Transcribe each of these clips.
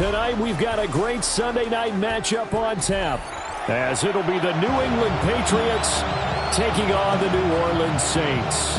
Tonight we've got a great Sunday night matchup on tap, as it'll be the New England Patriots taking on the New Orleans Saints.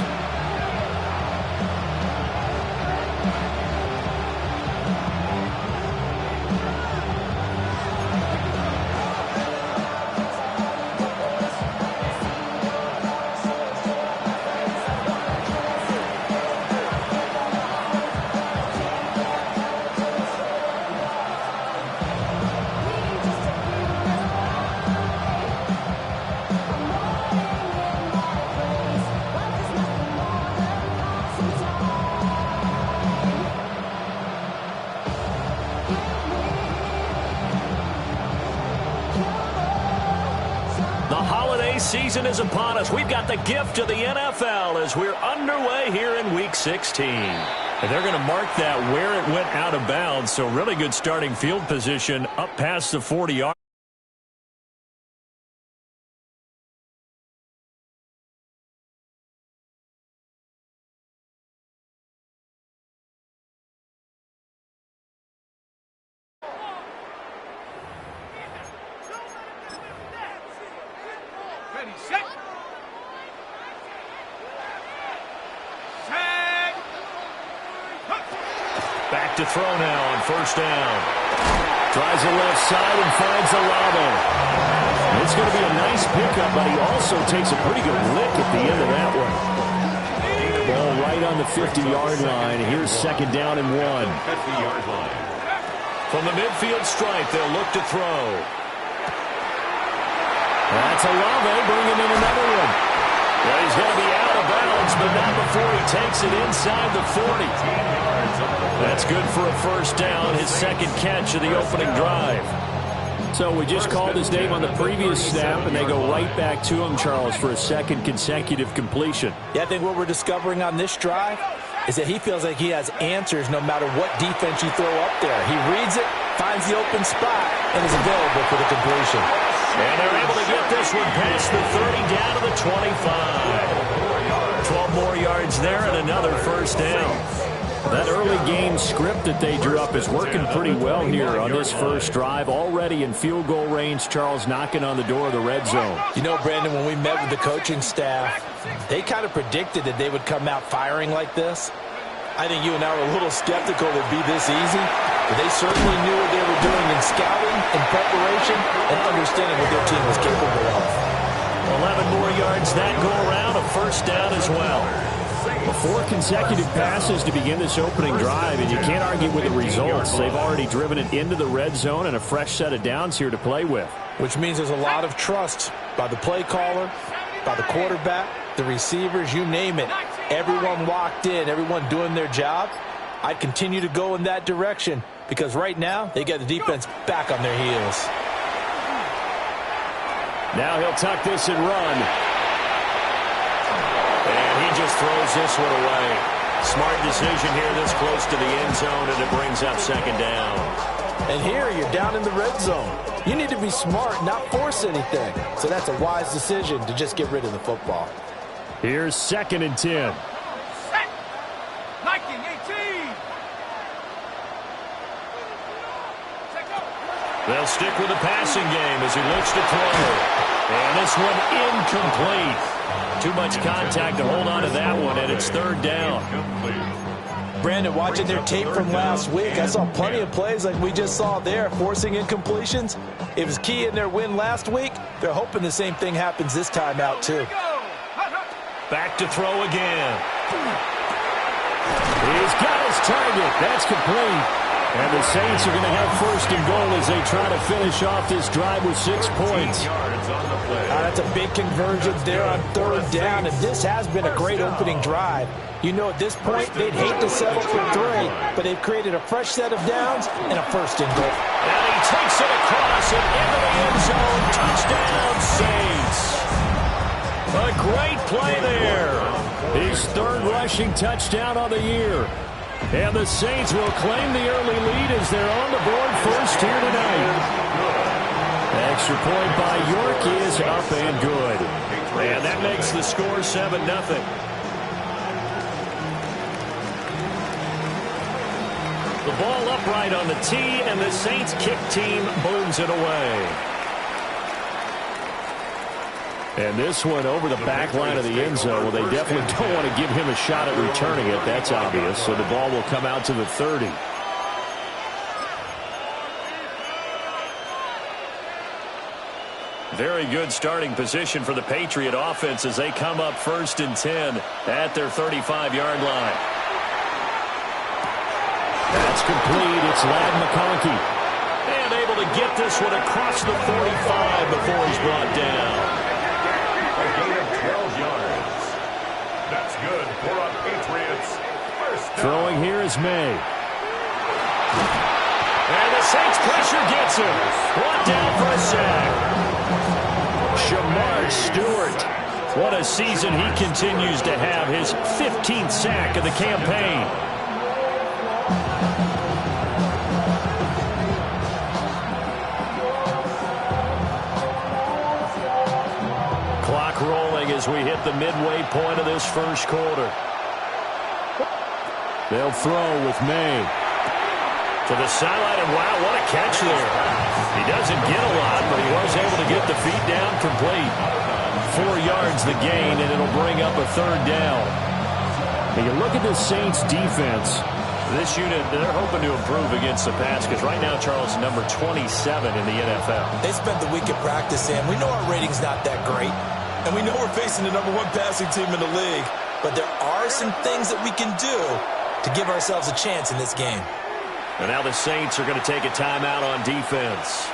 Season is upon us. We've got the gift of the NFL as we're underway here in Week 16. And they're going to mark that where it went out of bounds, so really good starting field position up past the 40-yard. Back to throw now on first down. Tries the left side and finds Olave. It's going to be a nice pickup, but he also takes a pretty good lick at the end of that one. Ball right on the 50-yard line. Here's second down and 1. From the midfield stripe, they'll look to throw. That's Olave bringing in another one. Well, he's going to be out of bounds, but not before he takes it inside the 40. That's good for a first down, his second catch of the opening drive. So we just called his name on the previous snap, and they go right back to him, Charles, for a second consecutive completion. Yeah, I think what we're discovering on this drive is that he feels like he has answers no matter what defense you throw up there. He reads it, finds the open spot, and is available for the completion. And they're able to get this one past the 30 down to the 25. 12 more yards there and another first down. That early game script that they drew up is working pretty well here on this first drive. Already in field goal range, Charles knocking on the door of the red zone. You know, Brandon, when we met with the coaching staff, they kind of predicted that they would come out firing like this. I think you and I were a little skeptical it would be this easy, but they certainly knew what they were doing in scouting, in preparation, and understanding what their team was capable of. 11 more yards that go around, a first down as well. 4 consecutive passes to begin this opening drive, and you can't argue with the results. They've already driven it into the red zone and a fresh set of downs here to play with. Which means there's a lot of trust by the play caller, by the quarterback, the receivers, you name it. Everyone locked in, everyone doing their job. I'd continue to go in that direction because right now they get the defense back on their heels. Now he'll tuck this and run. And he just throws this one away. Smart decision here this close to the end zone, and it brings up second down. And here you're down in the red zone. You need to be smart, not force anything. So that's a wise decision to just get rid of the football. Here's second and 10. They'll stick with the passing game as he looks to throw. And this one incomplete. Too much contact to hold on to that one, and it's third down. Brandon, watching their tape from last week, I saw plenty of plays like we just saw there, forcing incompletions. It was key in their win last week. They're hoping the same thing happens this time out, too. Back to throw again. He's got his target. That's complete. And the Saints are going to have first and goal as they try to finish off this drive with 6 points. That's a big conversion there on third down, and this has been a great opening drive. You know, at this point, they'd hate to settle for 3, but they've created a fresh set of downs and a first and goal. And he takes it across and into the end zone. Touchdown, Saints. A great play there. His third rushing touchdown on the year. And the Saints will claim the early lead as they're on the board first here tonight. Extra point by York is up and good. And that makes the score 7-0. The ball upright on the tee, and the Saints kick team booms it away. And this one over the back line of the end zone. Well, they definitely don't want to give him a shot at returning it. That's obvious. So the ball will come out to the 30. Very good starting position for the Patriot offense as they come up 1st and 10 at their 35-yard line. That's complete. It's Ladd McConkey. And able to get this one across the 45 before he's brought down. A gain of 12 yards. That's good for a Patriots first down. Throwing here is May. And the Saints pressure gets him. Brought down for a sack. Shamar Stewart. What a season he continues to have. His 15th sack of the campaign. Clock rolling as we hit the midway point of this first quarter. They'll throw with May. To the sideline, and wow, what a catch there. He doesn't get a lot, but he was able to get the feet down complete. 4 yards the gain, and it'll bring up a 3rd down. And you look at the Saints defense. This unit, they're hoping to improve against the pass because right now, Charles, number 27 in the NFL. They spent the week at practice, and we know our rating's not that great. And we know we're facing the number 1 passing team in the league. But there are some things that we can do to give ourselves a chance in this game. And now the Saints are going to take a timeout on defense.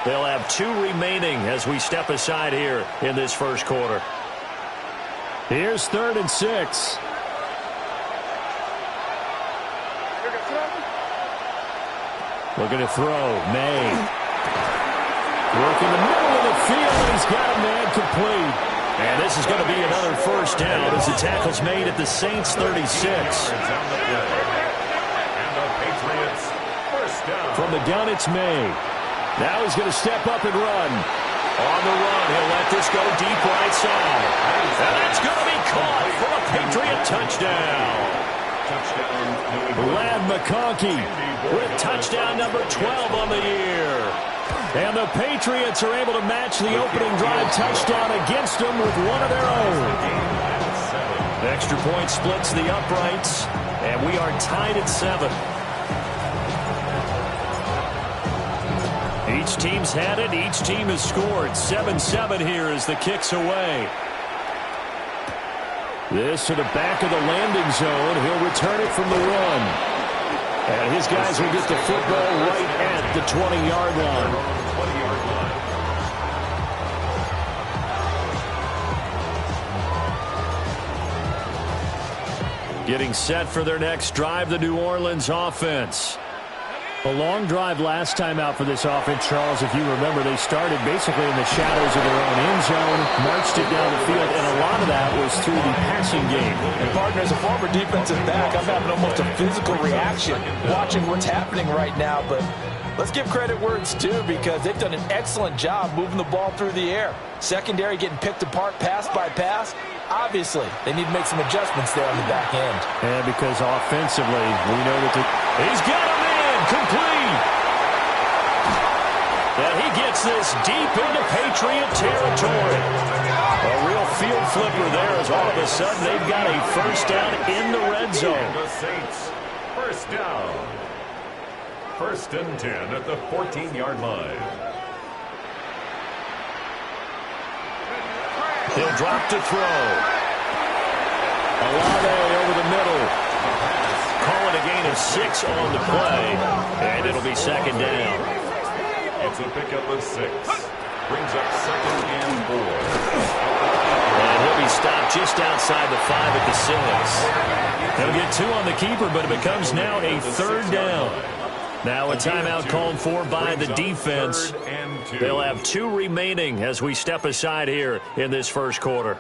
They'll have 2 remaining as we step aside here in this first quarter. Here's 3rd and 6. Looking to throw. May. Working the middle of the field, and he's got a man complete. And this is going to be another first down as the tackle's made at the Saints' 36. From the gun, it's May. Now he's going to step up and run. On the run, he'll let this go deep right side. And that's going to be caught for a Patriot touchdown. Ladd McConkey with touchdown number 12 on the year. And the Patriots are able to match the opening drive touchdown against them with one of their own. Extra point splits the uprights, and we are tied at 7. Each team's had it. Each team has scored. 7-7 here as the kick's away. This to the back of the landing zone. He'll return it from the run. And his guys will get the football right at the 20-yard line. Getting set for their next drive, the New Orleans offense. A long drive last time out for this offense, Charles. If you remember, they started basically in the shadows of their own end zone, marched it down the field, and a lot of that was through the passing game. And, partner, as a former defensive back, I'm having almost a physical reaction watching what's happening right now. But let's give credit where it's due because they've done an excellent job moving the ball through the air. Secondary getting picked apart pass by pass. Obviously, they need to make some adjustments there on the back end. And because offensively, we know that he's got a man complete. And he gets this deep into Patriot territory. A real field flipper there as all of a sudden they've got a first down in the red zone. The Saints, first down. 1st and 10 at the 14-yard line. He'll drop to throw. Olave over the middle. Call it a gain of 6 on the play. And it'll be 2nd down. It's a pickup of 6. Brings up 2nd and 4. And he'll be stopped just outside the 5 at the 6. He'll get 2 on the keeper, but it becomes now a 3rd down. Now a timeout called for by the defense. They'll have 2 remaining as we step aside here in this first quarter.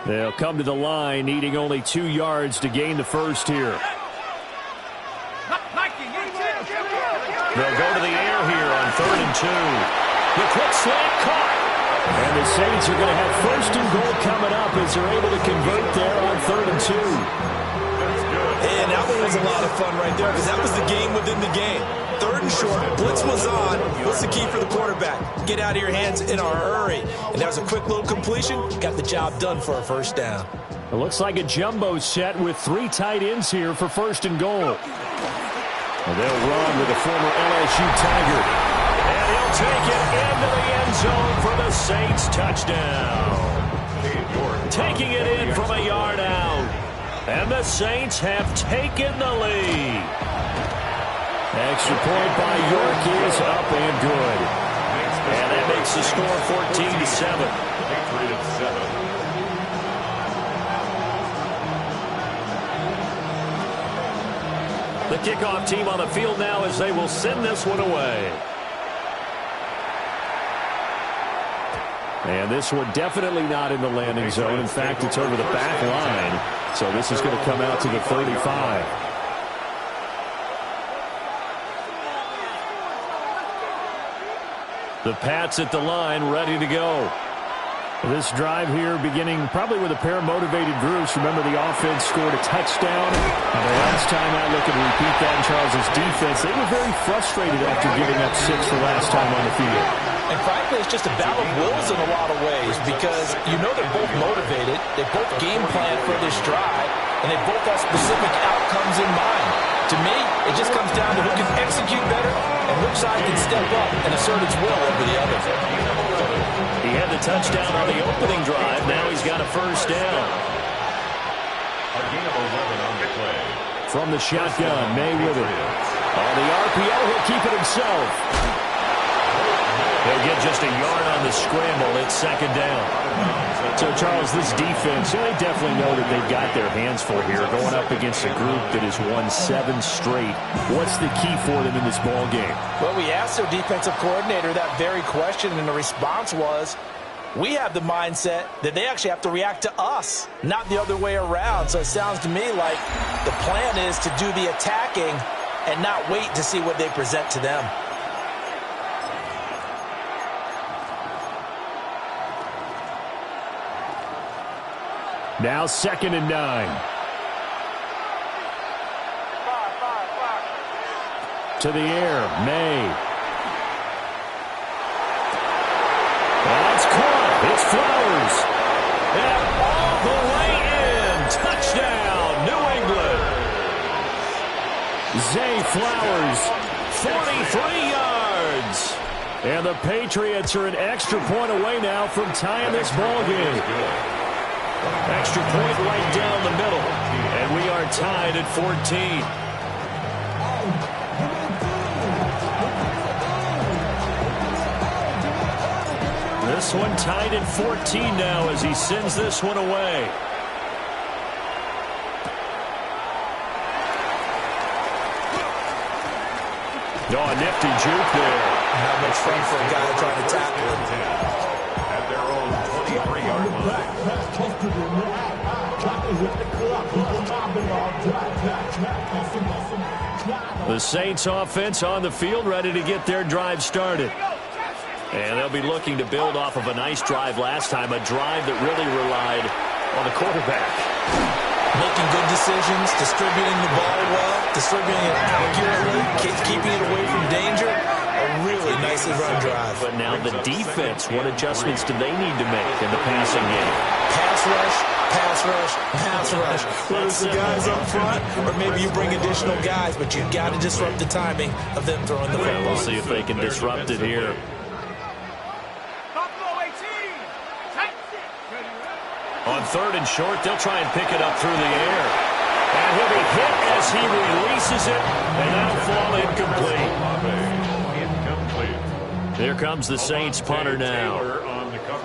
They'll come to the line needing only 2 yards to gain the first here. They'll go to the air here on 3rd and 2. The quick slant caught. And the Saints are going to have 1st and goal coming up as they're able to convert there on 3rd and 2. And And that one was a lot of fun right there because that was the game within the game. Third and short, blitz was on. What's the key for the quarterback? Get out of your hands in a hurry. And that was a quick little completion. Got the job done for a first down. It looks like a jumbo set with 3 tight ends here for first and goal. And they'll run with the former LSU Tiger. And he'll take it into the end zone for the Saints touchdown. Taking it in from a yard out. And the Saints have taken the lead. Extra point by York is up and good. And that makes the score 14-7. Patriots 7. The kickoff team on the field now as they will send this one away. And this one definitely not in the landing zone. In fact, it's over the back line. So this is going to come out to the 35. The Pats at the line, ready to go. This drive here beginning probably with a pair of motivated groups. Remember, the offense scored a touchdown. And the last time I look and repeat that in Charles' defense, they were very frustrated after giving up 6 the last time on the field. And frankly, it's just a battle of wills in a lot of ways because you know they're both motivated. They both game plan for this drive, and they both have specific outcomes in mind. To me, it just comes down to who can execute better and which side can step up and assert its will over the other. He had the touchdown on the opening drive. Now he's got a first down. A gain of 11 on the play. From the shotgun, May with it. On the RPO, he'll keep it himself. They'll get just a yard on the scramble. It's second down. So, Charles, this defense, they definitely know that they've got their hands full here, going up against a group that has won 7 straight. What's the key for them in this ball game? Well, we asked their defensive coordinator that very question, and the response was, we have the mindset that they actually have to react to us, not the other way around. So it sounds to me like the plan is to do the attacking and not wait to see what they present to them. Now 2nd and 9. To the air, May. That's caught. It's Flowers. And all the way in. Touchdown, New England. Zay Flowers, 43 yards. And the Patriots are an extra point away now from tying this ball game. Extra point right down the middle. And we are tied at 14. This one tied at 14 now as he sends this one away. Oh, a nifty juke there. Not much fun for a guy trying to tackle him. At their own 23-yard line. The Saints offense on the field ready to get their drive started. And they'll be looking to build off of a nice drive last time, a drive that really relied on the quarterback. Making good decisions, distributing the ball well, distributing it accurately, keeping it away from danger. A really nicely run drive. But now the defense, what adjustments do they need to make in the passing game? Pass rush, pass rush, pass rush. Whether it's the guys up front or maybe you bring additional guys, but you've got to disrupt the timing of them throwing the football. We'll see if they can disrupt it here. On 3rd and short, they'll try and pick it up through the air. And he'll be hit as he releases it, and that'll fall incomplete. Here comes the Saints punter now,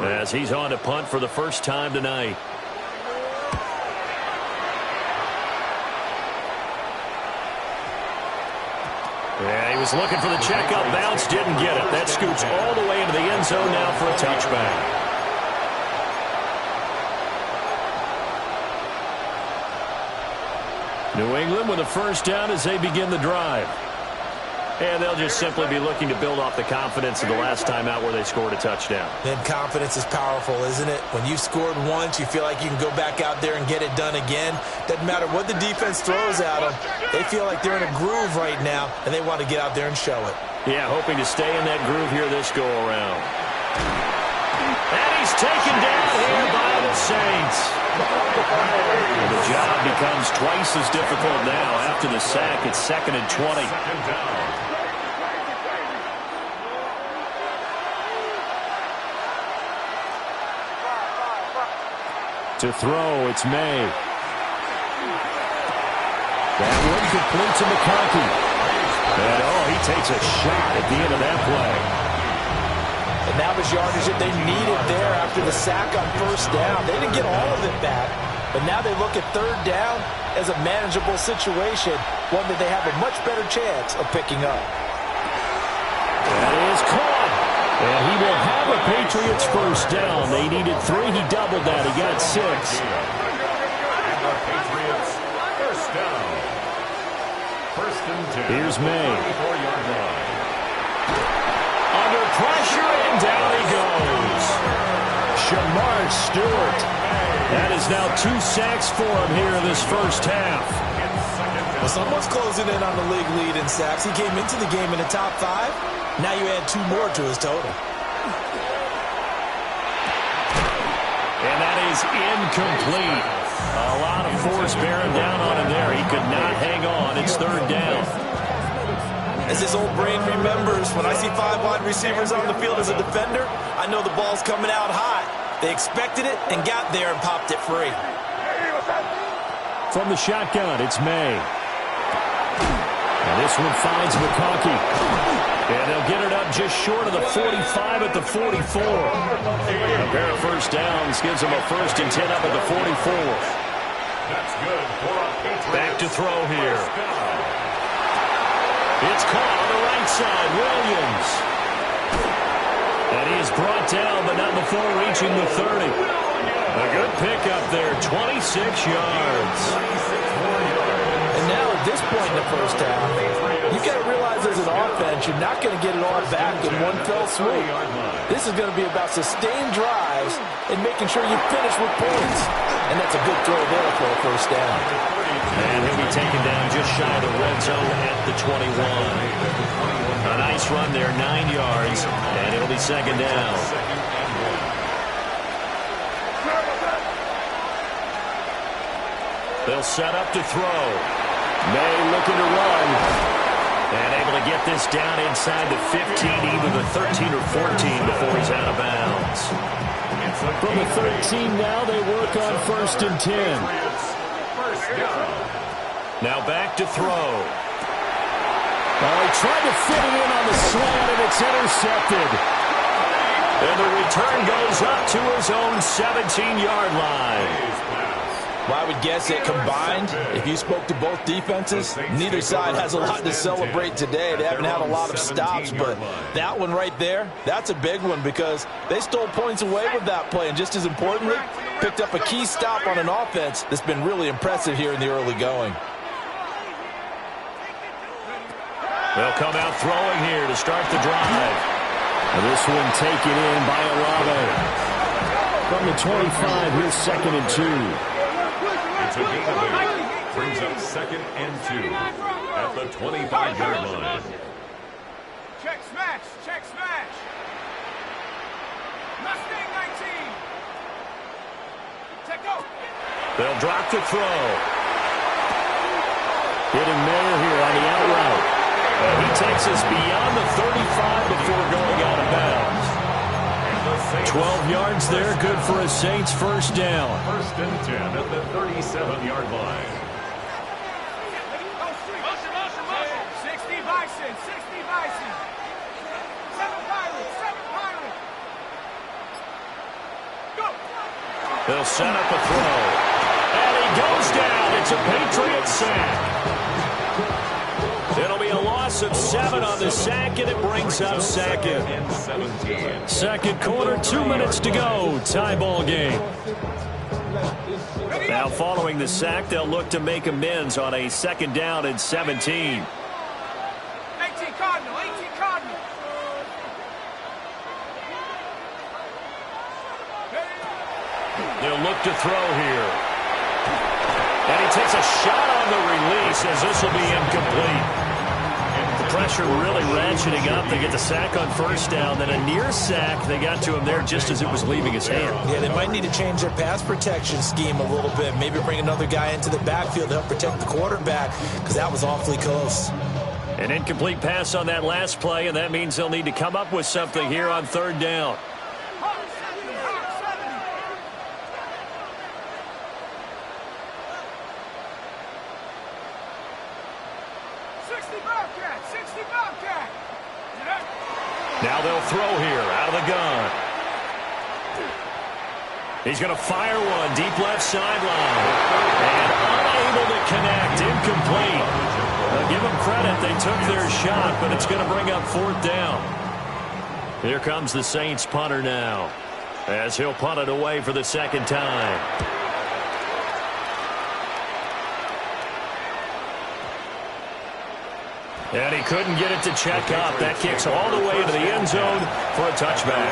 as he's on to punt for the first time tonight. Yeah, he was looking for the checkup bounce, didn't get it. That scoots all the way into the end zone now for a touchback. New England with a first down as they begin the drive. And they'll just simply be looking to build off the confidence of the last time out where they scored a touchdown. And confidence is powerful, isn't it? When you've scored once, you feel like you can go back out there and get it done again. Doesn't matter what the defense throws at them. They feel like they're in a groove right now, and they want to get out there and show it. Yeah, hoping to stay in that groove here this go-around. And he's taken down here by the Saints. And the job becomes twice as difficult now after the sack. It's 2nd and 20. To throw, it's May. That one complete to McConkey. And, he takes a shot at the end of that play. And that was yardage that they needed there after the sack on 1st down. They didn't get all of it back, but now they look at 3rd down as a manageable situation, one that they have a much better chance of picking up. That is caught. And he will have a Patriots 1st down. They needed 3. He doubled that. He got 6. And the Patriots 1st down. 1st and 10. Here's May. 34-yard line. Under pressure, and down he goes. Shamar Stewart. That is now 2 sacks for him here in this 1st half. Well, someone's closing in on the league lead in sacks. He came into the game in the top 5. Now you add 2 more to his total. And that is incomplete. A lot of force bearing down on him there. He could not hang on. It's 3rd down. As this old brain remembers, when I see 5 wide receivers on the field as a defender, I know the ball's coming out high. They expected it and got there and popped it free. From the shotgun, it's May. And this one finds McConkey. And they'll get it up just short of the 45 at the 44. A pair of 1st downs gives them a 1st and 10 up at the 44. That's good for a Patriots. Back to throw here. It's caught on the right side. Williams. And he is brought down, but not before reaching the 30. A good pickup there, 26 yards. And now at this point in the 1st half, you've got to realize as an offense, you're not going to get it all back in one fell swoop. This is going to be about sustained drives and making sure you finish with points. And that's a good throw there for a 1st down. And he'll be taken down just shy of the red zone at the 21. A nice run there, 9 yards, and it'll be 2nd down. They'll set up to throw. May looking to run. And able to get this down inside the 15, either the 13 or 14 before he's out of bounds. From the 13 now, they work on 1st and 10. Now back to throw. Well, he tried to fit it in on the slant, and it's intercepted. And the return goes up to his own 17-yard line. Well, I would guess that combined, if you spoke to both defenses, neither side has a lot to celebrate today. They haven't had a lot of stops, but that one right there, that's a big one because they stole points away with that play. And just as importantly, picked up a key stop on an offense that's been really impressive here in the early going. They'll come out throwing here to start the drive. And this one taken in by Olave. From the 25, here's 2nd and 2. It's a gain of 8. Brings up 2nd and 2 at the 25-yard line. Check smash, check smash. Mustang 19. Check go. They'll drop to throw. Hitting Mayer here on the out route. And he takes us beyond the 35 before going out of bounds. 12 yards there, good for a Saints 1st down. 1st and 10 at the 37-yard line. 60 Bison, 60 Bison. 7 Pirates, 7 Pirates. Go. They'll set up a throw. And he goes down. It's a Patriot sack. It'll be a loss of 7 on the sack, and it brings up 2nd. 2nd quarter, 2 minutes to go. Tie ball game. Now following the sack, they'll look to make amends on a 2nd down and 17. 19. Cardinal, 18 Cardinal. They'll look to throw here. And he takes a shot on the release as this will be incomplete. The pressure really ratcheting up. They get the sack on first down. Then a near sack. They got to him there just as it was leaving his hand. Yeah, they might need to change their pass protection scheme a little bit. Maybe bring another guy into the backfield to help protect the quarterback, because that was awfully close. An incomplete pass on that last play, and that means they'll need to come up with something here on third down. Now they'll throw here out of the gun. He's going to fire one deep left sideline. And unable to connect. Incomplete. Give them credit. They took their shot, but it's going to bring up fourth down. Here comes the Saints punter now, as he'll punt it away for the second time. And he couldn't get it to check up. That kicks all the way to the end zone for a touchback.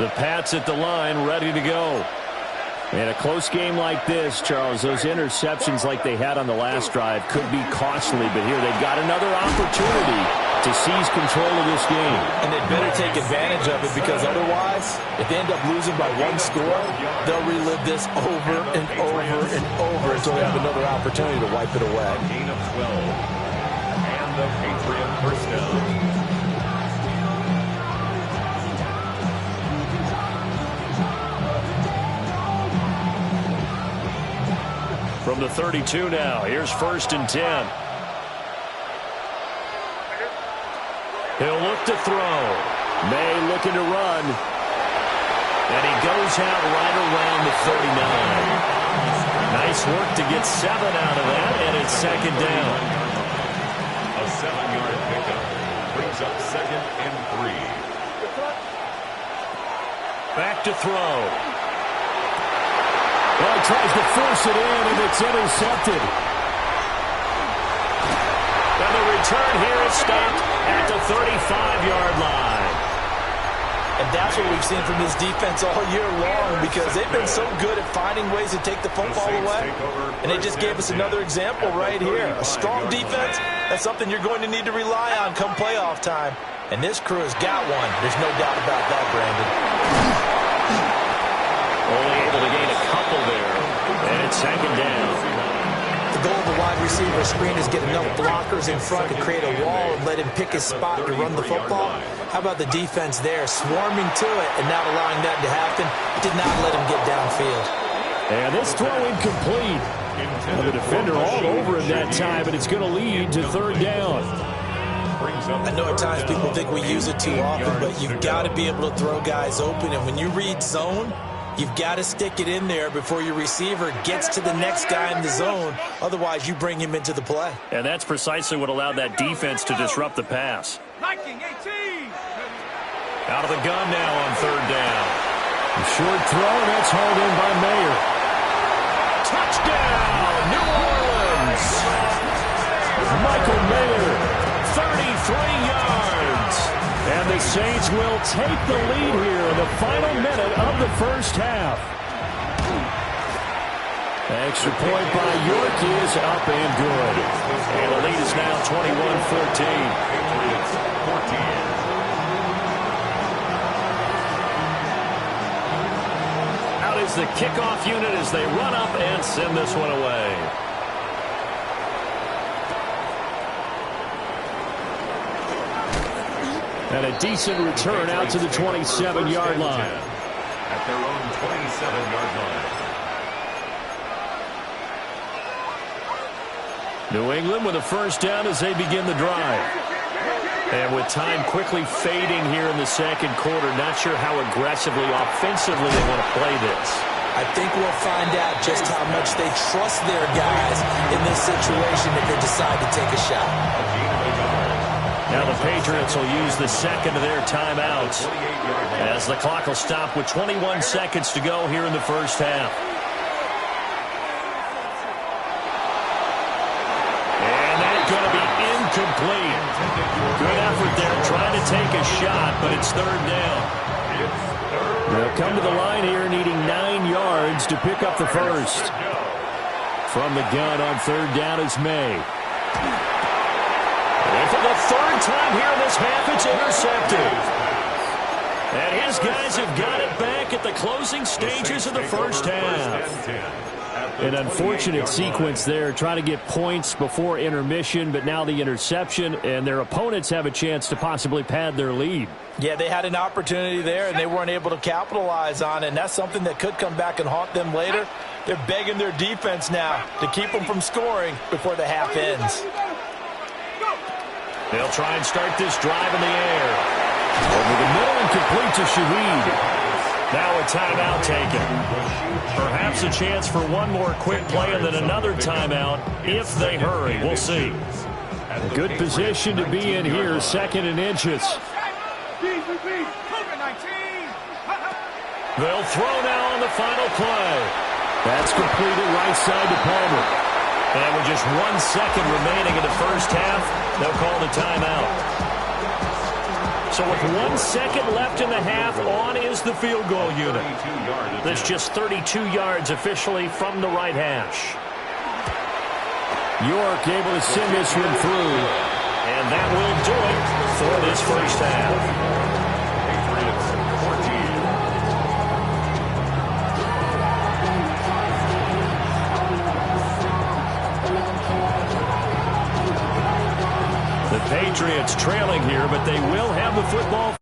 The Pats at the line, ready to go. In a close game like this, Charles, those interceptions like they had on the last drive could be costly, but here they've got another opportunity to seize control of this game. And they'd better take advantage of it, because otherwise, if they end up losing by one score, they'll relive this over and over and over until they have another opportunity to wipe it away. Gain of 12. And the Patriot first down. From the 32 now, here's 1st and 10. He'll look to throw. May looking to run. And he goes out right around the 39. Nice work to get 7 out of that, and it's second down. A 7-yard pickup brings up 2nd and 3. Back to throw. Well, he tries to force it in, and it's intercepted. And the return here is stopped at the 35-yard line. And that's what we've seen from this defense all year long, because they've been so good at finding ways to take the football away. And they just gave us another example right here. A strong defense, that's something you're going to need to rely on come playoff time. And this crew has got one. There's no doubt about that, Brandon. Only able to gain a couple there. And it's second down. The goal of the wide receiver screen is get enough blockers in front to create a wall and let him pick his spot to run the football. How about the defense there, swarming to it and not allowing that to happen? Did not let him get downfield. And this throw incomplete. Well, the defender all over him that time, and it's going to lead to third down. I know at times people think we use it too often, but you've got to be able to throw guys open. And when you read zone, you've got to stick it in there before your receiver gets to the next guy in the zone. Otherwise, you bring him into the play. And that's precisely what allowed that defense to disrupt the pass. Viking 18. Out of the gun now on third down. A short throw, and that's hauled in by Mayer. Touchdown, New Orleans. Michael Mayer, 33 yards. And the Saints will take the lead here in the final minute of the first half. Extra point by York is up and good. And the lead is now 21-14. Patriots 14. Out is the kickoff unit as they run up and send this one away. And a decent return out to the 27-yard line. At their own 27-yard line. New England with a first down as they begin the drive. And with time quickly fading here in the second quarter, not sure how aggressively, offensively they want to play this. I think we'll find out just how much they trust their guys in this situation if they decide to take a shot. Now the Patriots will use the second of their timeouts as the clock will stop with 21 seconds to go here in the first half. Good effort there, trying to take a shot, but it's third down. They'll come to the line here needing 9 yards to pick up the first. From the gun on third down is May. And for the third time here in this half, it's intercepted. And his guys have got it back at the closing stages of the first half. An unfortunate sequence there, trying to get points before intermission, but now the interception, and their opponents have a chance to possibly pad their lead. Yeah, they had an opportunity there, and they weren't able to capitalize on it, and that's something that could come back and haunt them later. They're begging their defense now to keep them from scoring before the half ends. They'll try and start this drive in the air. Over the middle and complete to Shaheed. Now a timeout taken. Perhaps a chance for one more quick play and then another timeout if they hurry. We'll see. A good position to be in here, 2nd and inches. They'll throw now on the final play. That's completed right side to Palmer. And with just 1 second remaining in the first half, they'll call the timeout. So with 1 second left in the half, on is the field goal unit. That's just 32 yards officially from the right hash. York able to send this one through. And that will do it for this first half. The Patriots trailing here, but they will have the football.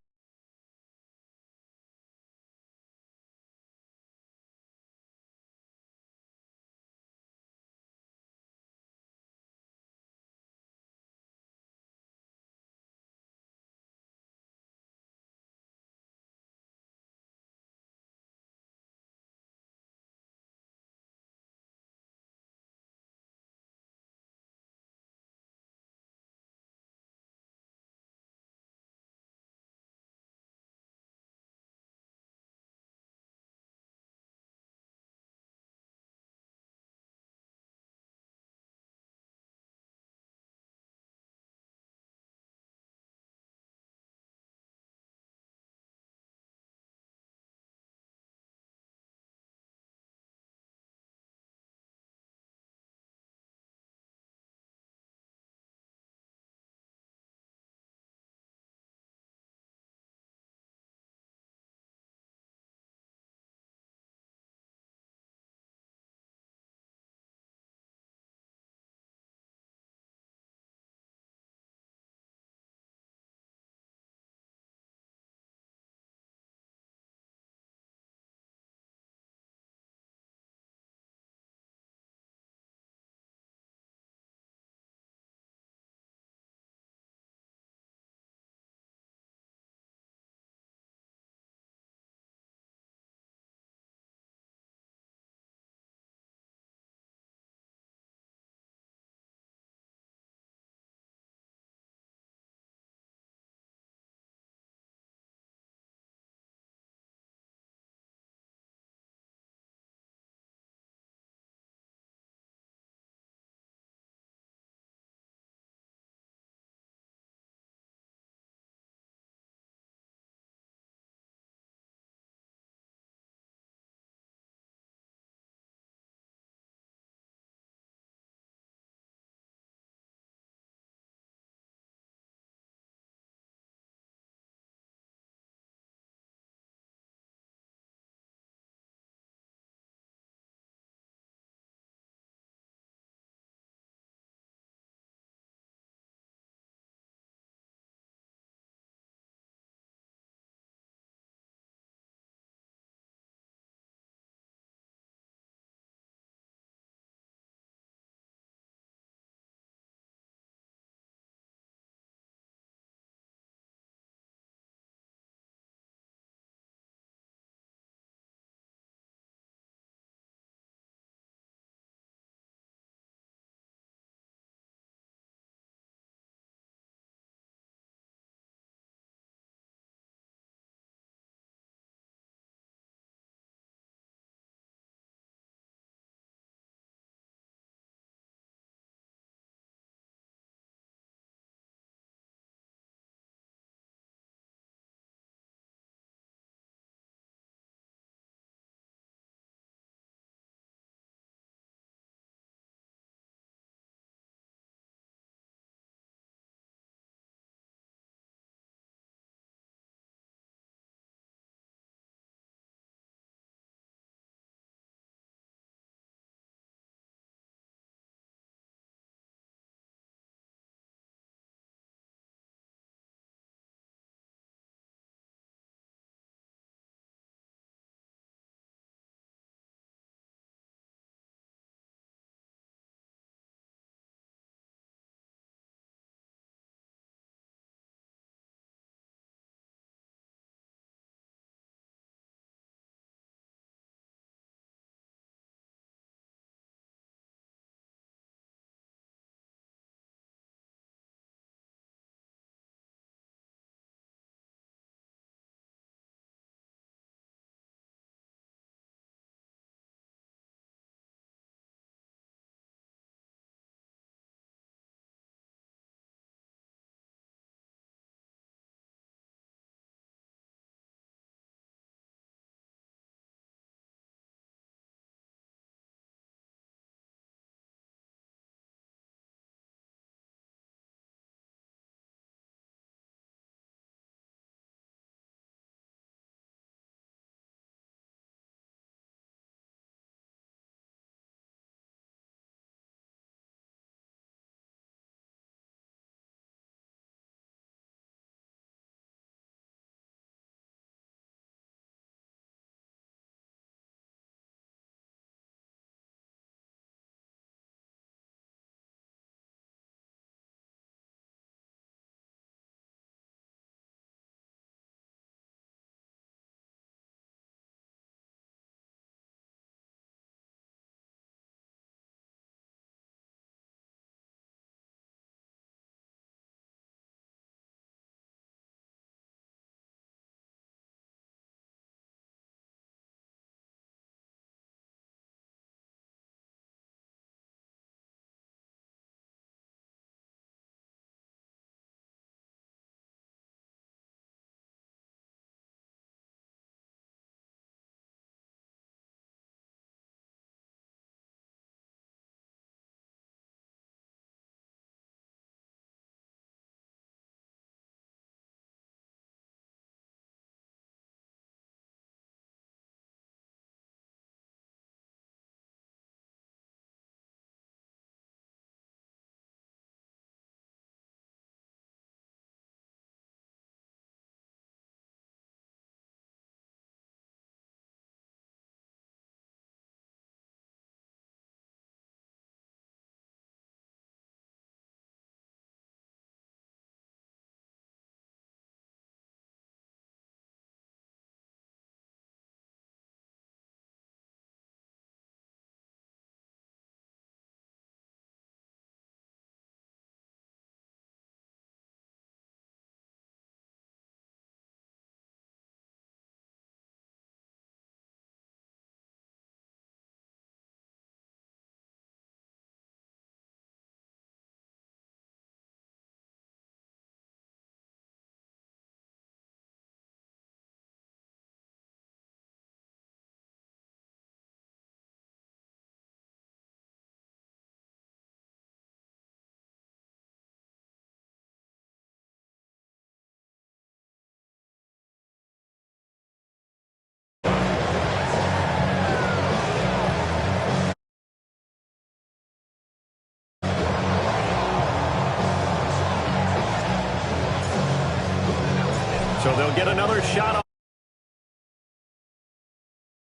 So they'll get another shot on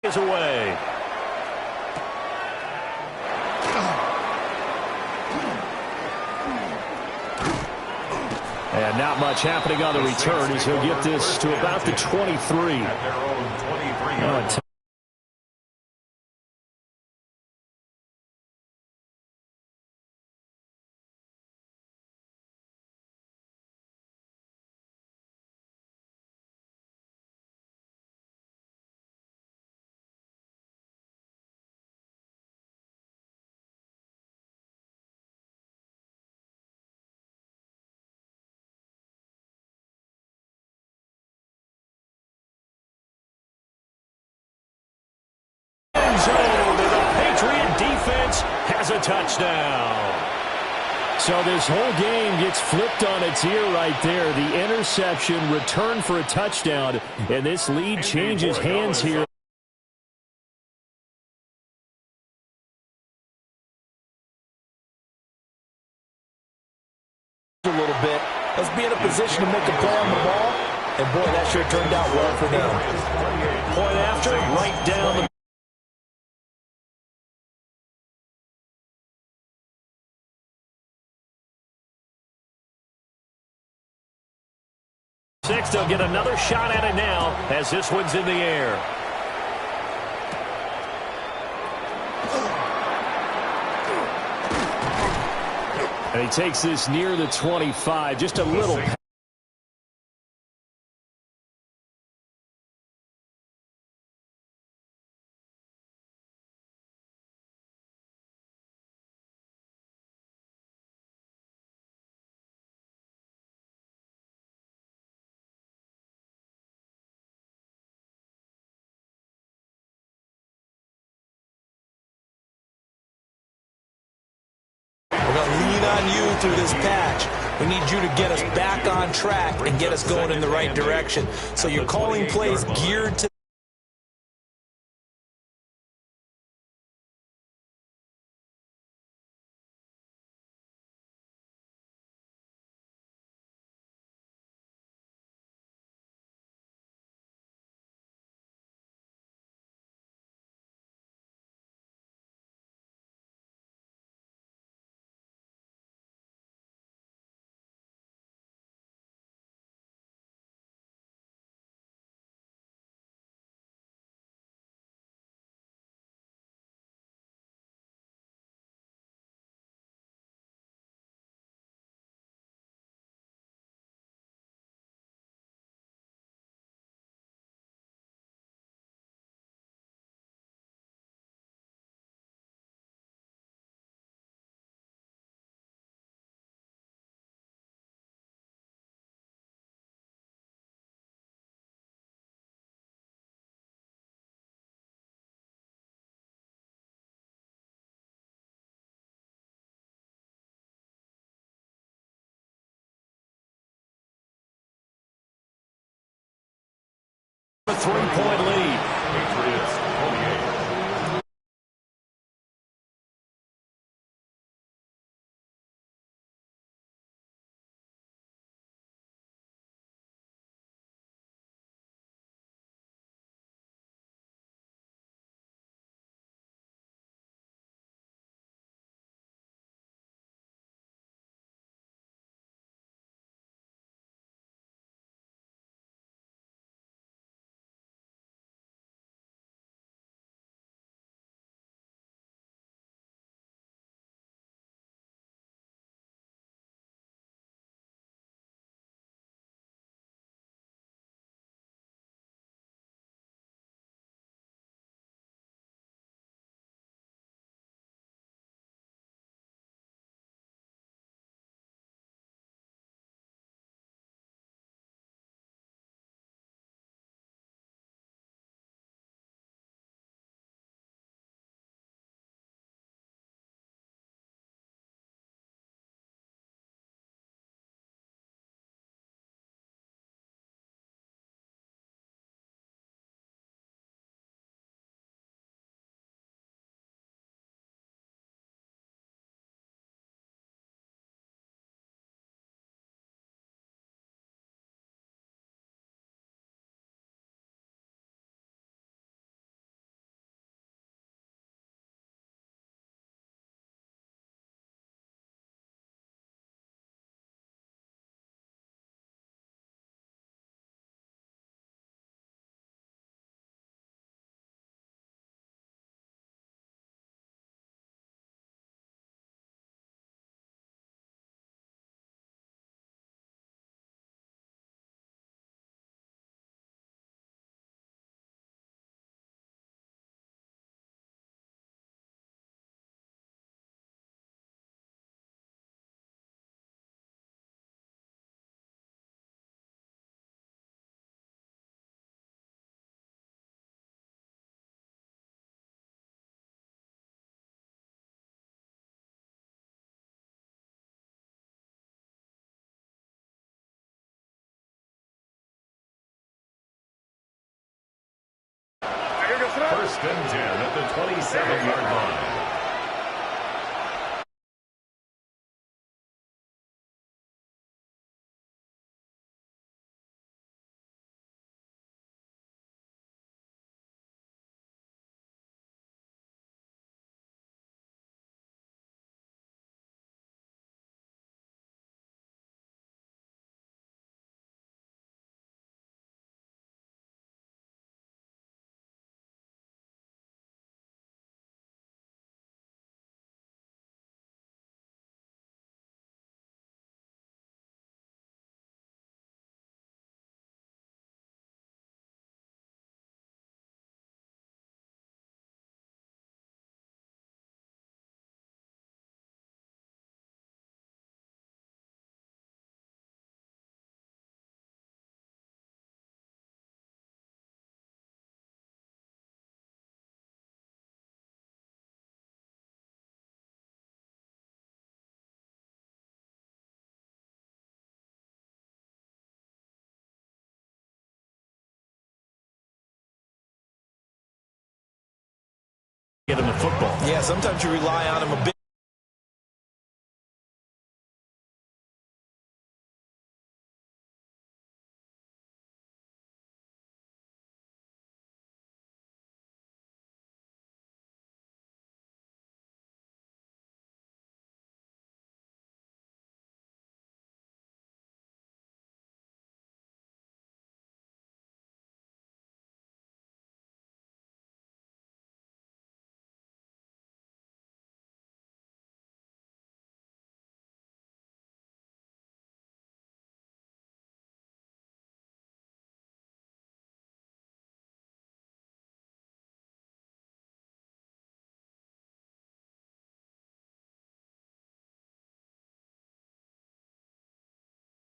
is away. And not much happening on the return as he'll get this to about the 23. At their own 23 Zone, and the Patriot defense has a touchdown. So this whole game gets flipped on its ear right there. The interception, return for a touchdown, and this lead changes hands here. A little bit. Let's be in a position to make a play on the ball. And boy, that sure turned out well for them. Point after, right down the six. They'll get another shot at it now as this one's in the air. And he takes this near the 25, just a little. We're going to lean on you through this patch. We need you to get us back on track and get us going in the right direction. So you're calling plays geared to a 3-point lead. Patriots First and 10 at the 27-yard line. Get him the football. Yeah, sometimes you rely on him a bit.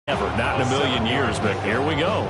Never, not in a million years, but here we go.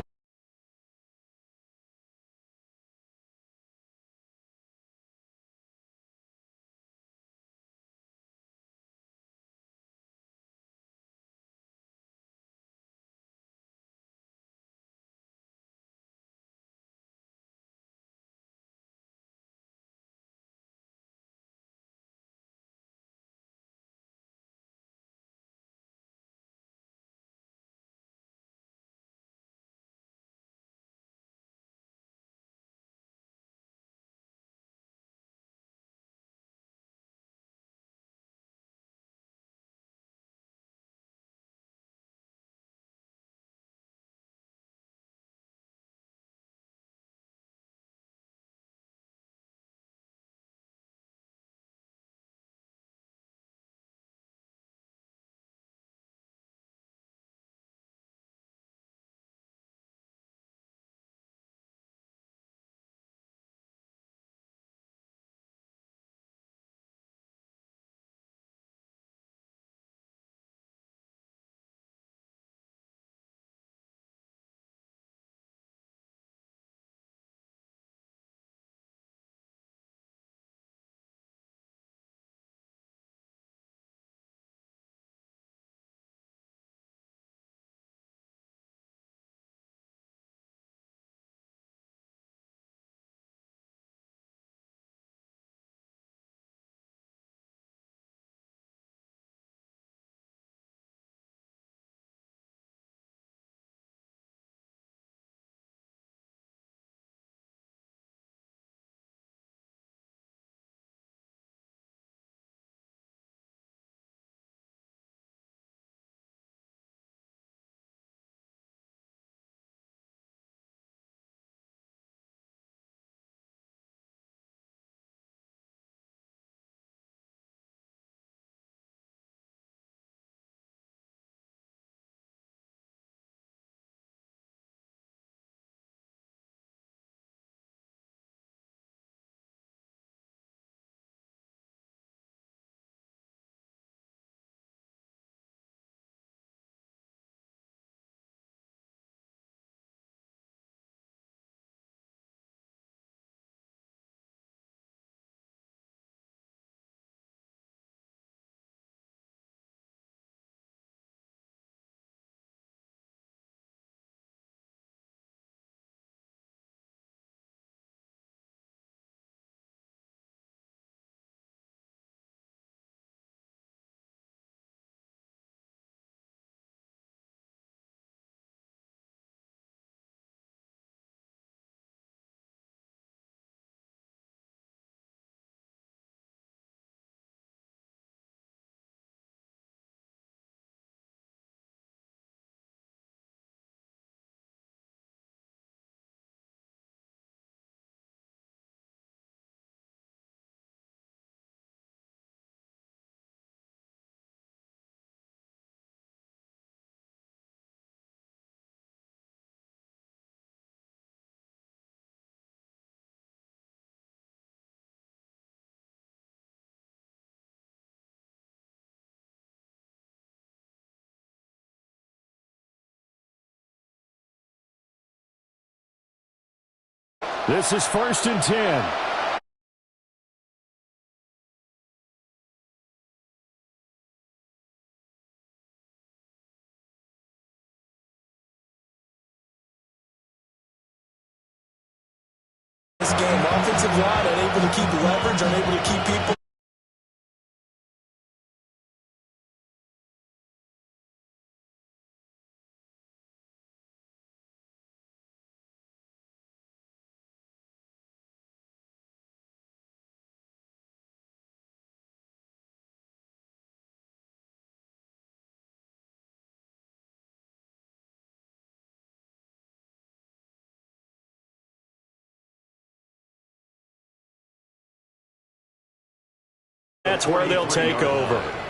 This is 1st and 10. This game, offensive line unable to keep leverage, unable to keep people. That's where they'll take over.